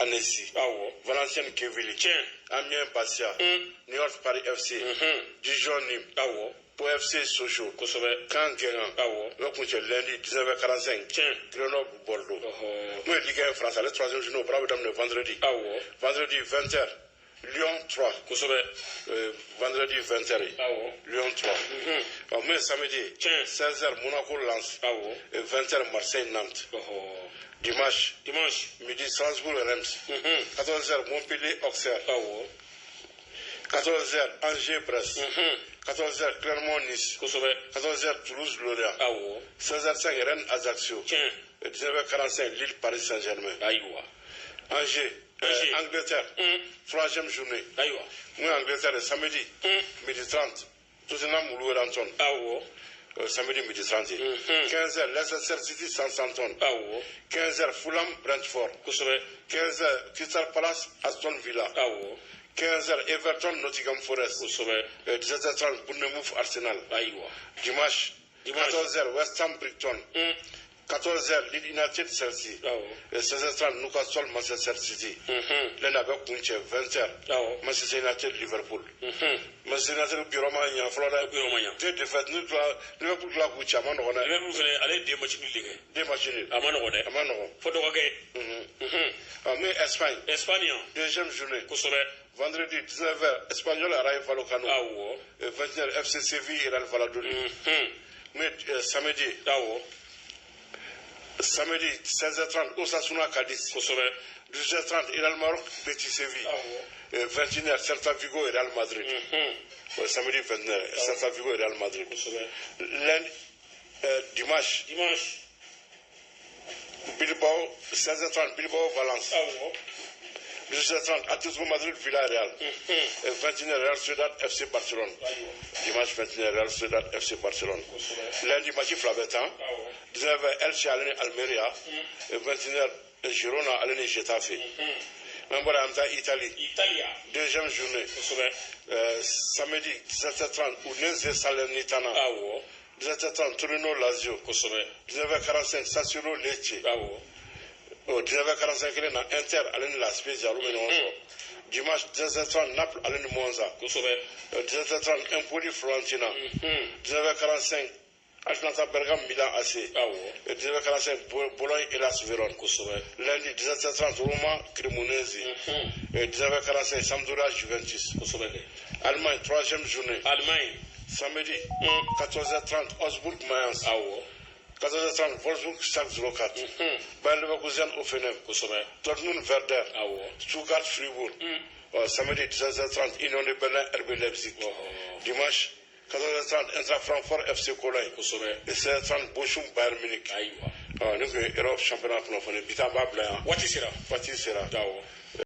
Annecy, Valenciennes Queville, Amiens Bastia, New York Paris FC, Dijon Nîmes, pour FC Sochaux, Caen Guérin, lundi 19h45, Grenoble Bordeaux. Nous, Ligue 1 France, le troisième journée au Bravo le vendredi. Vendredi 20h. Lyon 3. Vendredi 20h. Lyon 3. Mais samedi 16h Monaco Lens. Et 20h Marseille Nantes. Dimanche midi Strasbourg Reims. 14h Montpellier Auxerre. 14h Angers Brest. 14h Clermont Nice. 14h Toulouse Lorient. 16h05 Rennes Ajaccio. 19h45 Lille Paris Saint-Germain. Angers. Angleterre, troisième journée. Nous, Angleterre, samedi, midi 30. Tottenham Wolverhampton. Samedi, midi 30. 15h, Leicester City Southampton. 15h, Fulham Brentford. 15h, Crystal Palace Aston Villa. 15h, Everton Nottingham Forest. 17h30, Bournemouth Arsenal. Dimanche, 14h, West Ham Brighton. 14h, Leeds United Chelsea. 16h30, Newcastle Manchester City. L'un avec Kunche, 20h. Manchester United Liverpool. Manchester United Biromania, Florida. Deux défaites, Liverpool la Kunche, Amanoana. Liverpool allez deux matchs nuls. Deux matchs nuls. Amanoana. Faut donc mais Espagne. Espagne. Deuxième journée. Vendredi 19h, Espagnol Rayo Vallecano. 21h, FC Séville et Real Valladolid. Mais samedi. Samedi 16h30, Osasuna Cadiz. 18h30, Real Maroc, Betis Séville. 21h, Celta Vigo et Real Madrid. Samedi 21h, Celta Vigo et Real Madrid. Lundi, dimanche. Bilbao, 16h30, Bilbao Valence. 18h30, Atlético Madrid Villarreal. 21h, Real Sociedad FC Barcelone. Dimanche 21h, Real Sociedad FC Barcelone. Lundi, match Flavetan. 19h, Elche Almeria. 21h, Girona Aleni Getafe. Membre Amta Italie. Deuxième journée. Samedi 17h30, Udinese Salernitana. 17h30, Torino Lazio. 19h45, Sassuolo Lecce. 19h45, Inter Aleni La Spezia. Dimanche 17h30, Naples Aleni Monza. 17h30, Empoli Florentina. 19h45, Atlanta Bergame Milan AC. 19h45 Bologne Hellas Vérone. Lundi 17h30 Roma Cremonese. 19h45 Sampdoria Juventus. Allemagne, troisième journée. Samedi 14h30 Augsbourg Mayence. 14h30 Wolfsburg Schalke 04. Bayer Leverkusen Offenheim. Dortmund Werder. Stuttgart Fribourg. Samedi 16h30 Union de Berlin RB Leipzig. Dimanche 14h30 Intra Francfort FC Cologne. Et 16h30 Bochum Bayern Munich. Nous avons Europe championnat pour nous. Bita Babla. What is it?